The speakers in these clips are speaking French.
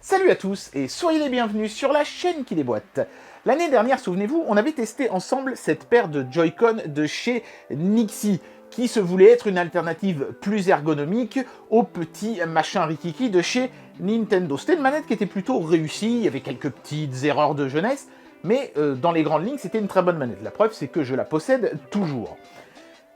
Salut à tous et soyez les bienvenus sur la chaîne qui déboîte. L'année dernière, souvenez-vous, on avait testé ensemble cette paire de Joy-Con de chez Nixie, qui se voulait être une alternative plus ergonomique au petit machin rikiki de chez Nintendo. C'était une manette qui était plutôt réussie, il y avait quelques petites erreurs de jeunesse, mais dans les grandes lignes, c'était une très bonne manette. La preuve, c'est que je la possède toujours.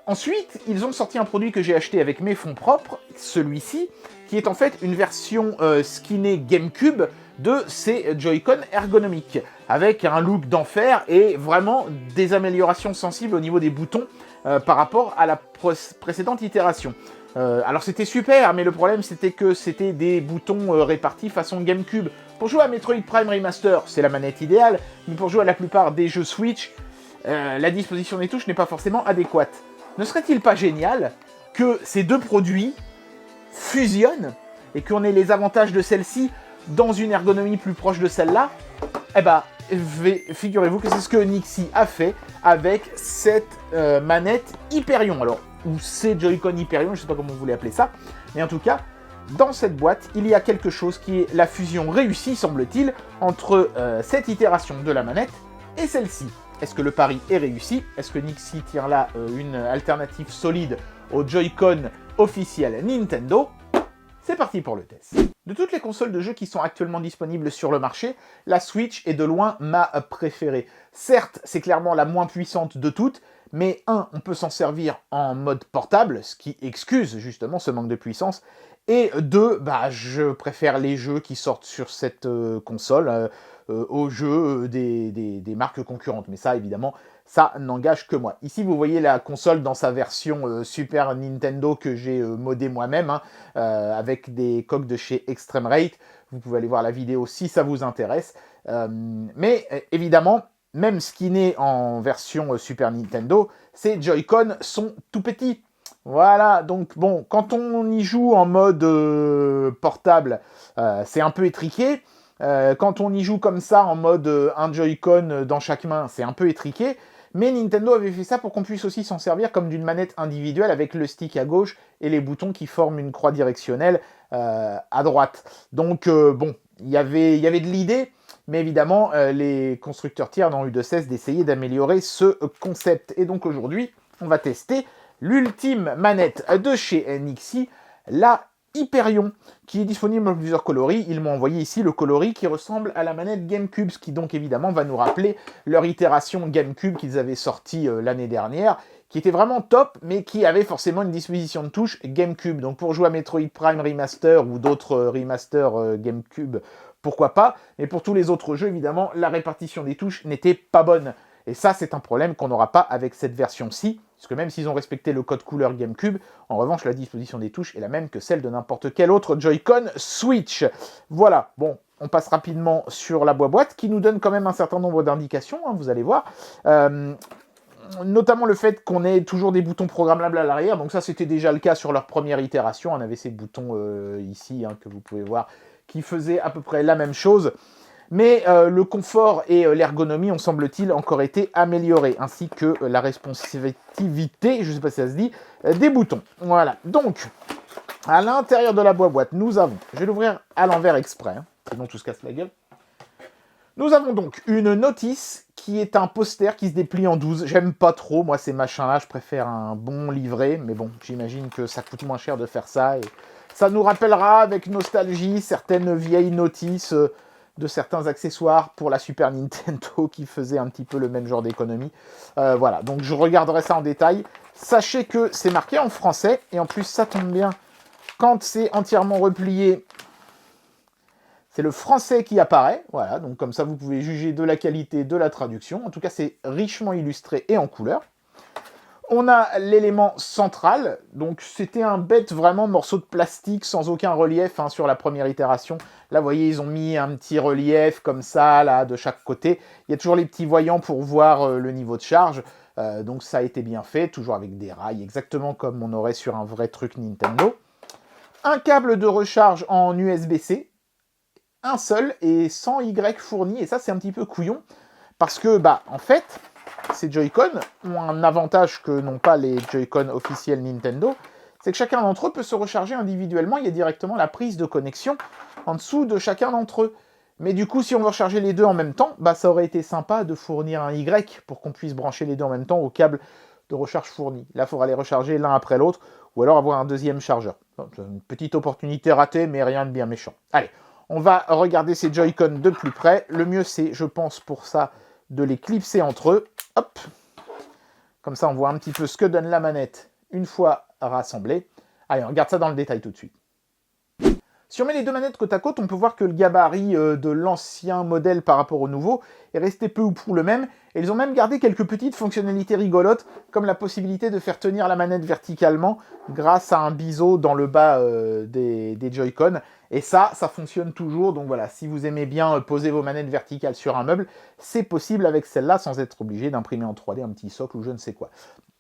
Ensuite, ils ont sorti un produit que j'ai acheté avec mes fonds propres, celui-ci, qui est en fait une version skinée GameCube de ces Joy-Con ergonomiques, avec un look d'enfer et vraiment des améliorations sensibles au niveau des boutons par rapport à la précédente itération. Alors c'était super, mais le problème c'était que c'était des boutons répartis façon GameCube. Pour jouer à Metroid Prime Remaster, c'est la manette idéale, mais pour jouer à la plupart des jeux Switch, la disposition des touches n'est pas forcément adéquate. Ne serait-il pas génial que ces deux produits fusionnent et qu'on ait les avantages de celle-ci dans une ergonomie plus proche de celle-là? Eh ben, figurez-vous que c'est ce que Nixie a fait avec cette manette Hyperion. Alors, ou c'est Joy-Con Hyperion, je ne sais pas comment vous voulez appeler ça, mais en tout cas, dans cette boîte, il y a quelque chose qui est la fusion réussie, semble-t-il, entre cette itération de la manette et celle-ci. Est-ce que le pari est réussi? Est-ce que Nixie tient là une alternative solide au Joy-Con officiel Nintendo? C'est parti pour le test. De toutes les consoles de jeux qui sont actuellement disponibles sur le marché, la Switch est de loin ma préférée. Certes, c'est clairement la moins puissante de toutes, mais on peut s'en servir en mode portable, ce qui excuse justement ce manque de puissance, et deux, je préfère les jeux qui sortent sur cette console aux jeux des marques concurrentes. Mais ça, évidemment, ça n'engage que moi. Ici, vous voyez la console dans sa version Super Nintendo que j'ai modée moi-même, avec des coques de chez Extreme Rate. Vous pouvez aller voir la vidéo si ça vous intéresse. Mais évidemment, même skinné en version Super Nintendo, ces Joy-Con sont tout petits. Voilà, donc bon, quand on y joue en mode portable, c'est un peu étriqué. Quand on y joue comme ça, en mode un Joy-Con dans chaque main, c'est un peu étriqué. Mais Nintendo avait fait ça pour qu'on puisse aussi s'en servir comme d'une manette individuelle avec le stick à gauche et les boutons qui forment une croix directionnelle à droite. Donc bon, il y avait de l'idée, mais évidemment, les constructeurs tiers n'ont eu de cesse d'essayer d'améliorer ce concept. Et donc aujourd'hui, on va tester l'ultime manette de chez Nixie, la Hyperion, qui est disponible dans plusieurs coloris. Ils m'ont envoyé ici le coloris qui ressemble à la manette GameCube, ce qui donc évidemment va nous rappeler leur itération GameCube qu'ils avaient sortie l'année dernière, qui était vraiment top, mais qui avait forcément une disposition de touche GameCube. Donc pour jouer à Metroid Prime Remaster ou d'autres remasters GameCube, pourquoi pas, mais pour tous les autres jeux, évidemment, la répartition des touches n'était pas bonne. Et ça, c'est un problème qu'on n'aura pas avec cette version-ci, parce que même s'ils ont respecté le code couleur GameCube, en revanche, la disposition des touches est la même que celle de n'importe quel autre Joy-Con Switch. Voilà, bon, on passe rapidement sur la boîte, qui nous donne quand même un certain nombre d'indications, vous allez voir. Notamment le fait qu'on ait toujours des boutons programmables à l'arrière, donc ça c'était déjà le cas sur leur première itération, on avait ces boutons ici, que vous pouvez voir, qui faisaient à peu près la même chose. Mais le confort et l'ergonomie ont, semble-t-il, encore été améliorés, ainsi que la responsivité, je ne sais pas si ça se dit, des boutons. Voilà, donc, à l'intérieur de la boîte, nous avons, je vais l'ouvrir à l'envers exprès, sinon tout se casse la gueule. Nous avons donc une notice qui est un poster qui se déplie en 12. J'aime pas trop, moi, ces machins-là, je préfère un bon livret, mais bon, j'imagine que ça coûte moins cher de faire ça, et ça nous rappellera avec nostalgie certaines vieilles notices de certains accessoires pour la Super Nintendo qui faisaient un petit peu le même genre d'économie. Voilà, donc je regarderai ça en détail. Sachez que c'est marqué en français, et en plus ça tombe bien, quand c'est entièrement replié, c'est le français qui apparaît. Voilà, donc comme ça vous pouvez juger de la qualité de la traduction. En tout cas, c'est richement illustré et en couleur. On a l'élément central, donc c'était un bête vraiment morceau de plastique sans aucun relief sur la première itération. Là, vous voyez, ils ont mis un petit relief comme ça, là, de chaque côté. Il y a toujours les petits voyants pour voir le niveau de charge. Donc ça a été bien fait, toujours avec des rails, exactement comme on aurait sur un vrai truc Nintendo. Un câble de recharge en USB-C, un seul et sans Y fourni, et ça c'est un petit peu couillon, parce que, en fait, ces Joy-Con ont un avantage que n'ont pas les Joy-Con officiels Nintendo, c'est que chacun d'entre eux peut se recharger individuellement. Il y a directement la prise de connexion en dessous de chacun d'entre eux. Mais du coup, si on veut recharger les deux en même temps, bah, ça aurait été sympa de fournir un Y pour qu'on puisse brancher les deux en même temps au câble de recharge fourni. Là, il faudra les recharger l'un après l'autre, ou alors avoir un deuxième chargeur. Donc, une petite opportunité ratée, mais rien de bien méchant. Allez, on va regarder ces Joy-Con de plus près. Le mieux, c'est, je pense, pour ça, de les clipser entre eux. Hop. Comme ça, on voit un petit peu ce que donne la manette une fois rassemblée. Allez, on regarde ça dans le détail tout de suite. Si on met les deux manettes côte à côte, on peut voir que le gabarit de l'ancien modèle par rapport au nouveau est resté peu ou prou le même. Et ils ont même gardé quelques petites fonctionnalités rigolotes, comme la possibilité de faire tenir la manette verticalement grâce à un biseau dans le bas des Joy-Con. Et ça fonctionne toujours. Donc voilà, si vous aimez bien poser vos manettes verticales sur un meuble, c'est possible avec celle-là sans être obligé d'imprimer en 3D un petit socle ou je ne sais quoi.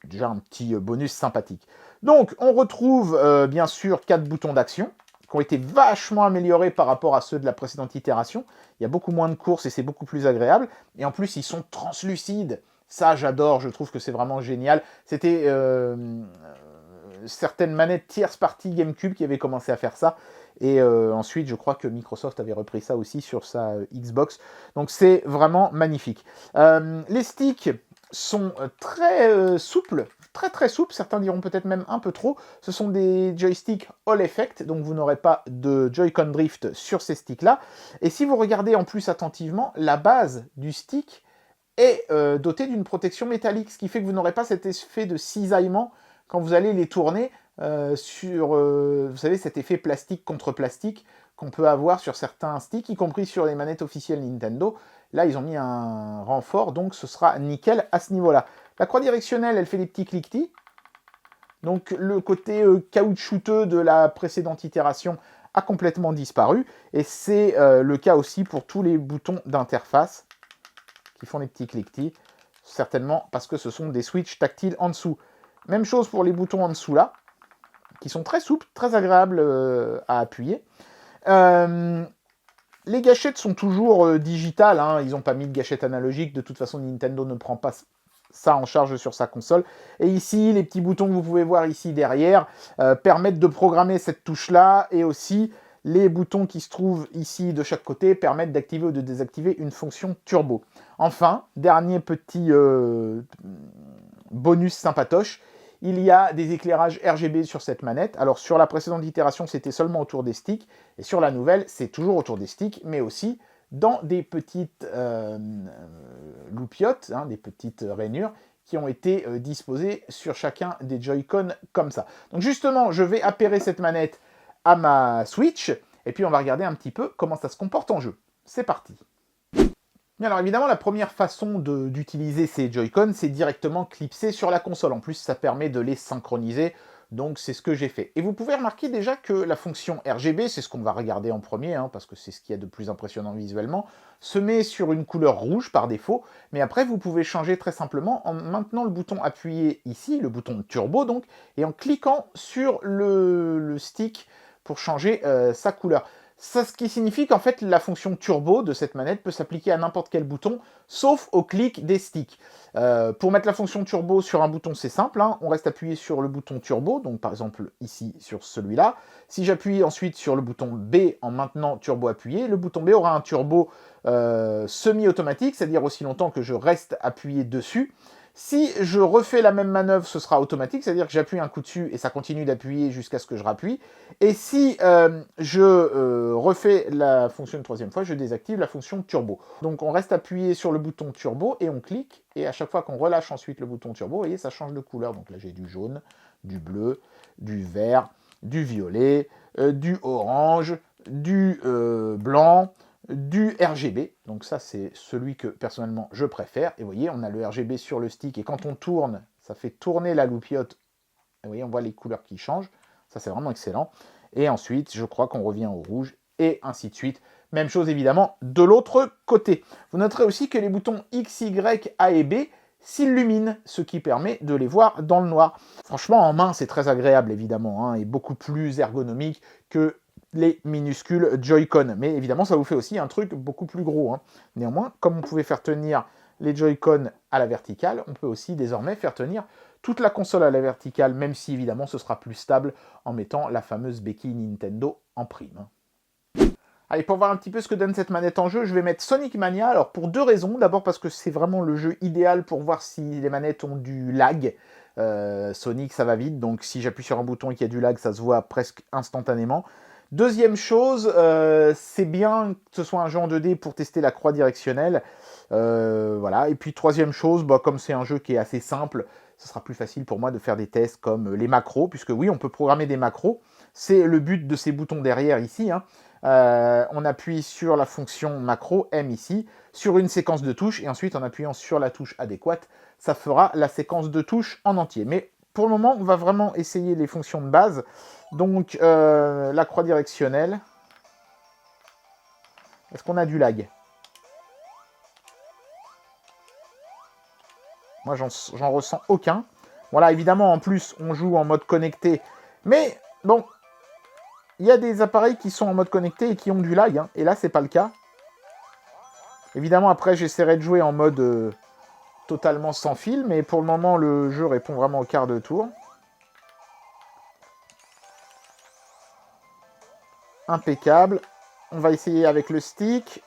Déjà un petit bonus sympathique. Donc on retrouve bien sûr 4 boutons d'action, qui ont été vachement améliorés par rapport à ceux de la précédente itération. Il y a beaucoup moins de courses et c'est beaucoup plus agréable. Et en plus, ils sont translucides. Ça, j'adore. Je trouve que c'est vraiment génial. C'était certaines manettes tierce partie GameCube qui avaient commencé à faire ça. Et ensuite, je crois que Microsoft avait repris ça aussi sur sa Xbox. Donc, c'est vraiment magnifique. Les sticks sont très souples. Très souple, certains diront peut-être même un peu trop. Ce sont des joysticks All Effect, donc vous n'aurez pas de Joy-Con Drift sur ces sticks-là. Et si vous regardez en plus attentivement, la base du stick est dotée d'une protection métallique, ce qui fait que vous n'aurez pas cet effet de cisaillement quand vous allez les tourner sur, vous savez, cet effet plastique contre plastique qu'on peut avoir sur certains sticks, y compris sur les manettes officielles Nintendo. Là, ils ont mis un renfort, donc ce sera nickel à ce niveau-là. La croix directionnelle, elle fait des petits cliquetis. Donc le côté caoutchouteux de la précédente itération a complètement disparu. Et c'est le cas aussi pour tous les boutons d'interface qui font des petits cliquetis. Certainement parce que ce sont des switches tactiles en dessous. Même chose pour les boutons en dessous là, qui sont très souples, très agréables à appuyer. Les gâchettes sont toujours digitales, hein. Ils n'ont pas mis de gâchette analogique. De toute façon, Nintendo ne prend pas ça en charge sur sa console. Et ici, les petits boutons que vous pouvez voir ici derrière permettent de programmer cette touche-là. Et aussi, les boutons qui se trouvent ici de chaque côté permettent d'activer ou de désactiver une fonction turbo. Enfin, dernier petit bonus sympatoche, il y a des éclairages RGB sur cette manette. Alors sur la précédente itération, c'était seulement autour des sticks. Et sur la nouvelle, c'est toujours autour des sticks, mais aussi dans des petites loupiottes, hein, des petites rainures, qui ont été disposées sur chacun des Joy-Con comme ça. Donc justement, je vais appairer cette manette à ma Switch, et puis on va regarder un petit peu comment ça se comporte en jeu. C'est parti. Bien, alors évidemment, la première façon d'utiliser ces Joy-Con, c'est directement clipser sur la console. En plus, ça permet de les synchroniser, donc c'est ce que j'ai fait. Et vous pouvez remarquer déjà que la fonction RGB, c'est ce qu'on va regarder en premier, hein, parce que c'est ce qu'il y a de plus impressionnant visuellement, se met sur une couleur rouge par défaut, mais après vous pouvez changer très simplement en maintenant le bouton appuyé ici, le bouton turbo donc, et en cliquant sur le stick pour changer sa couleur. Ça, ce qui signifie qu'en fait, la fonction turbo de cette manette peut s'appliquer à n'importe quel bouton, sauf au clic des sticks. Pour mettre la fonction turbo sur un bouton, c'est simple, hein. On reste appuyé sur le bouton turbo, donc par exemple ici sur celui-là. Si j'appuie ensuite sur le bouton B en maintenant turbo appuyé, le bouton B aura un turbo semi-automatique, c'est-à-dire aussi longtemps que je reste appuyé dessus. Si je refais la même manœuvre, ce sera automatique, c'est-à-dire que j'appuie un coup dessus et ça continue d'appuyer jusqu'à ce que je rappuie. Et si je refais la fonction une troisième fois, je désactive la fonction turbo. Donc on reste appuyé sur le bouton turbo et on clique. Et à chaque fois qu'on relâche ensuite le bouton turbo, vous voyez, ça change de couleur. Donc là j'ai du jaune, du bleu, du vert, du violet, du orange, du blanc, du RGB, donc ça c'est celui que personnellement je préfère, et vous voyez on a le RGB sur le stick, et quand on tourne, ça fait tourner la loupiote, et vous voyez on voit les couleurs qui changent, ça c'est vraiment excellent, et ensuite je crois qu'on revient au rouge, et ainsi de suite, même chose évidemment de l'autre côté. Vous noterez aussi que les boutons X, Y, A et B s'illuminent, ce qui permet de les voir dans le noir. Franchement en main c'est très agréable évidemment, hein, et beaucoup plus ergonomique que les minuscules Joy-Con. Mais évidemment, ça vous fait aussi un truc beaucoup plus gros, hein. Néanmoins, comme on pouvait faire tenir les Joy-Con à la verticale, on peut aussi désormais faire tenir toute la console à la verticale, même si évidemment ce sera plus stable en mettant la fameuse béquille Nintendo en prime. Allez, pour voir un petit peu ce que donne cette manette en jeu, je vais mettre Sonic Mania. Alors, pour 2 raisons. D'abord parce que c'est vraiment le jeu idéal pour voir si les manettes ont du lag. Sonic, ça va vite, donc si j'appuie sur un bouton et qu'il y a du lag, ça se voit presque instantanément. Deuxième chose, c'est bien que ce soit un jeu en 2D pour tester la croix directionnelle. Voilà. Et puis, troisième chose, bah, comme c'est un jeu qui est assez simple, ce sera plus facile pour moi de faire des tests comme les macros, puisque oui, on peut programmer des macros. C'est le but de ces boutons derrière ici, hein. On appuie sur la fonction macro, M ici, sur une séquence de touches, et ensuite en appuyant sur la touche adéquate, ça fera la séquence de touches en entier. Mais pour le moment, on va vraiment essayer les fonctions de base. Donc, la croix directionnelle. Est-ce qu'on a du lag? Moi, j'en ressens aucun. Voilà, évidemment, en plus, on joue en mode connecté. Mais, bon, il y a des appareils qui sont en mode connecté et qui ont du lag, hein, et là, c'est pas le cas. Évidemment, après, j'essaierai de jouer en mode totalement sans fil, mais pour le moment, le jeu répond vraiment au quart de tour. Impeccable. On va essayer avec le stick.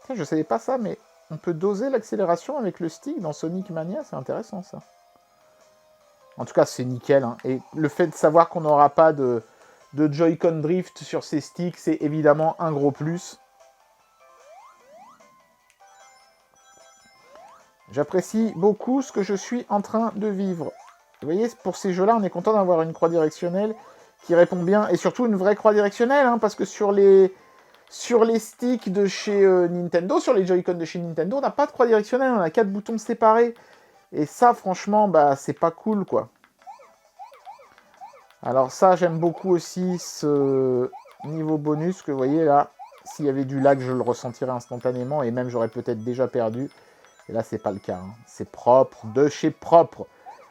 Tiens, je savais pas ça, mais on peut doser l'accélération avec le stick dans Sonic Mania, c'est intéressant ça. En tout cas, c'est nickel, hein. Et le fait de savoir qu'on n'aura pas de Joy-Con drift sur ces sticks, c'est évidemment un gros plus. J'apprécie beaucoup ce que je suis en train de vivre. Vous voyez, pour ces jeux-là, on est content d'avoir une croix directionnelle qui répond bien, et surtout une vraie croix directionnelle, hein, parce que sur les sticks de chez Nintendo, sur les Joy-Con de chez Nintendo, on n'a pas de croix directionnelle, on a 4 boutons séparés. Et ça, franchement, bah, c'est pas cool, quoi. Alors ça, j'aime beaucoup aussi ce niveau bonus que vous voyez là. S'il y avait du lag, je le ressentirais instantanément et même j'aurais peut-être déjà perdu. Et là, c'est pas le cas, hein. C'est propre, de chez propre.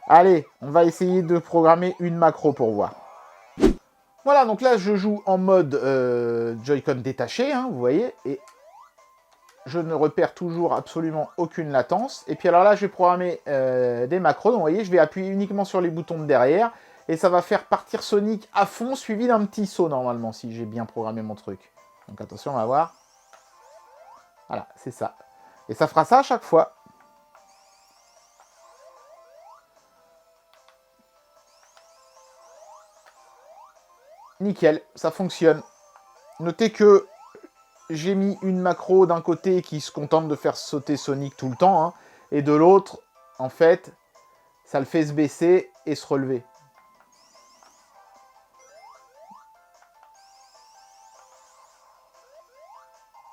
Allez, on va essayer de programmer une macro pour voir. Voilà, donc là, je joue en mode Joy-Con détaché, hein, vous voyez, et je ne repère toujours absolument aucune latence. Et puis alors là, je vais programmer des macros. Donc vous voyez, je vais appuyer uniquement sur les boutons de derrière. Et ça va faire partir Sonic à fond, suivi d'un petit saut normalement, si j'ai bien programmé mon truc. Donc attention, on va voir. Voilà, c'est ça. Et ça fera ça à chaque fois. Nickel, ça fonctionne. Notez que j'ai mis une macro d'un côté qui se contente de faire sauter Sonic tout le temps, hein, et de l'autre, en fait, ça le fait se baisser et se relever.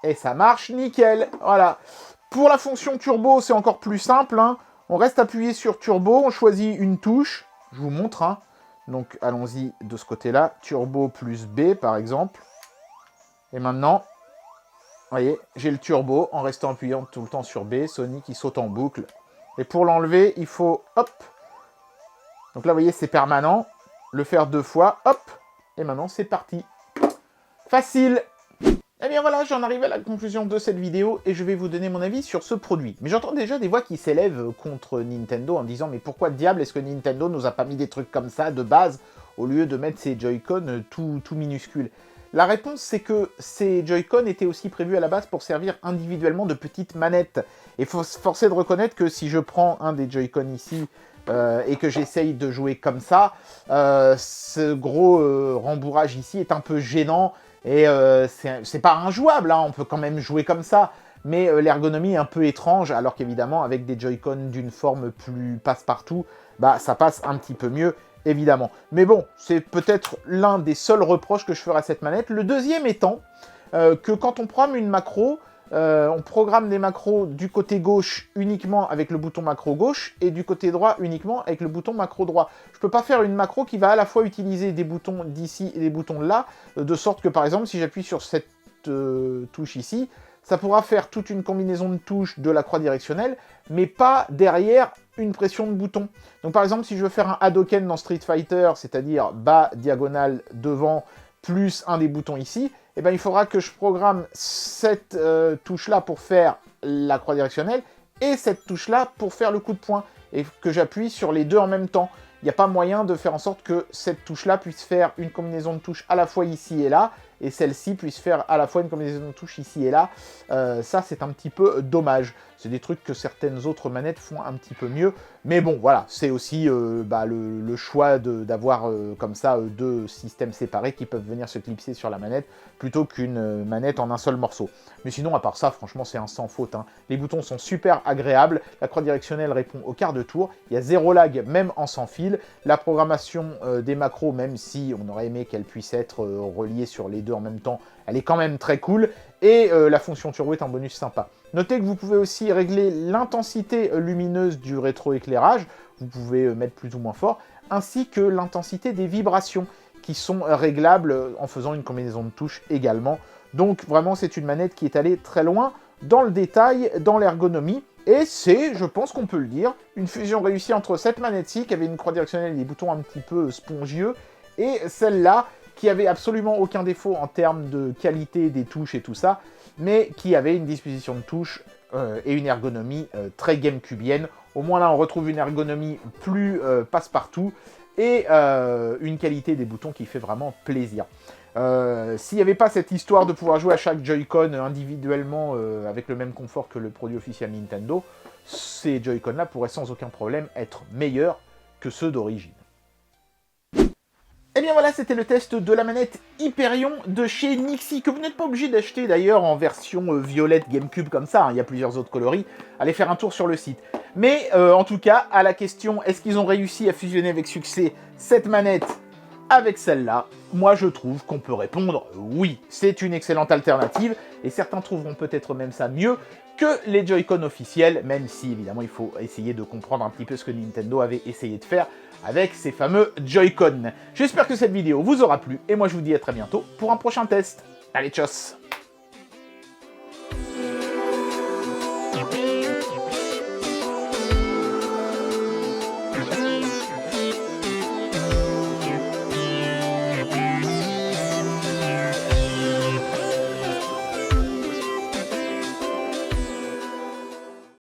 Et ça marche nickel, voilà. Pour la fonction turbo, c'est encore plus simple, hein. On reste appuyé sur turbo, on choisit une touche, je vous montre, hein. Donc allons-y de ce côté-là, turbo plus B par exemple. Et maintenant, vous voyez, j'ai le turbo en restant appuyant tout le temps sur B. Sonic, il saute en boucle. Et pour l'enlever, il faut, hop. Donc là, vous voyez, c'est permanent. Le faire 2 fois, hop. Et maintenant, c'est parti. Facile. Eh bien voilà, j'en arrive à la conclusion de cette vidéo et je vais vous donner mon avis sur ce produit. Mais j'entends déjà des voix qui s'élèvent contre Nintendo en disant « Mais pourquoi diable est-ce que Nintendo nous a pas mis des trucs comme ça de base au lieu de mettre ces Joy-Con tout minuscules ?» La réponse, c'est que ces Joy-Con étaient aussi prévus à la base pour servir individuellement de petites manettes. Et force est de reconnaître que si je prends un des Joy-Con ici et que j'essaye de jouer comme ça, ce gros rembourrage ici est un peu gênant. Et c'est pas injouable, hein, on peut quand même jouer comme ça, mais l'ergonomie est un peu étrange, alors qu'évidemment, avec des Joy-Con d'une forme plus passe-partout, bah ça passe un petit peu mieux, évidemment. Mais bon, c'est peut-être l'un des seuls reproches que je ferai à cette manette. Le deuxième étant que quand on programme une macro, on programme des macros du côté gauche uniquement avec le bouton macro gauche et du côté droit uniquement avec le bouton macro droit. Je ne peux pas faire une macro qui va à la fois utiliser des boutons d'ici et des boutons de là, de sorte que par exemple si j'appuie sur cette touche ici, ça pourra faire toute une combinaison de touches de la croix directionnelle, mais pas derrière une pression de bouton. Donc par exemple si je veux faire un Hadoken dans Street Fighter, c'est-à-dire bas, diagonale, devant, plus un des boutons ici, eh ben, il faudra que je programme cette touche-là pour faire la croix directionnelle et cette touche-là pour faire le coup de poing, et que j'appuie sur les deux en même temps. il n'y a pas moyen de faire en sorte que cette touche-là puisse faire une combinaison de touches à la fois ici et là, et celle-ci puisse faire à la fois une combinaison de touches ici et là. Ça, c'est un petit peu dommage. C'est des trucs que certaines autres manettes font un petit peu mieux. Mais bon, voilà, c'est aussi le choix d'avoir comme ça deux systèmes séparés qui peuvent venir se clipser sur la manette, plutôt qu'une manette en un seul morceau. Mais sinon, à part ça, franchement, c'est un sans faute, hein. Les boutons sont super agréables, la croix directionnelle répond au quart de tour, il y a zéro lag même en sans fil, la programmation des macros, même si on aurait aimé qu'elle puisse être reliée sur les deux en même temps, elle est quand même très cool, et la fonction turbo est un bonus sympa. Notez que vous pouvez aussi régler l'intensité lumineuse du rétroéclairage, vous pouvez mettre plus ou moins fort, ainsi que l'intensité des vibrations, qui sont réglables en faisant une combinaison de touches également. Donc vraiment, c'est une manette qui est allée très loin dans le détail, dans l'ergonomie, et c'est, je pense qu'on peut le dire, une fusion réussie entre cette manette-ci, qui avait une croix directionnelle et des boutons un petit peu spongieux, et celle-là, qui avait absolument aucun défaut en termes de qualité des touches et tout ça, mais qui avait une disposition de touches et une ergonomie très gamecubienne. Au moins là, on retrouve une ergonomie plus passe-partout, et une qualité des boutons qui fait vraiment plaisir. S'il n'y avait pas cette histoire de pouvoir jouer à chaque Joy-Con individuellement avec le même confort que le produit officiel Nintendo, ces Joy-Con-là pourraient sans aucun problème être meilleurs que ceux d'origine. Et bien voilà, c'était le test de la manette Hyperion de chez Nixie, que vous n'êtes pas obligé d'acheter d'ailleurs en version violette GameCube comme ça, hein, il y a plusieurs autres coloris, allez faire un tour sur le site. Mais en tout cas, à la question, est-ce qu'ils ont réussi à fusionner avec succès cette manette avec celle-là, moi je trouve qu'on peut répondre oui, c'est une excellente alternative, et certains trouveront peut-être même ça mieux que les Joy-Con officiels, même si évidemment il faut essayer de comprendre un petit peu ce que Nintendo avait essayé de faire avec ces fameux Joy-Con. J'espère que cette vidéo vous aura plu, et moi je vous dis à très bientôt pour un prochain test. Allez, tchuss!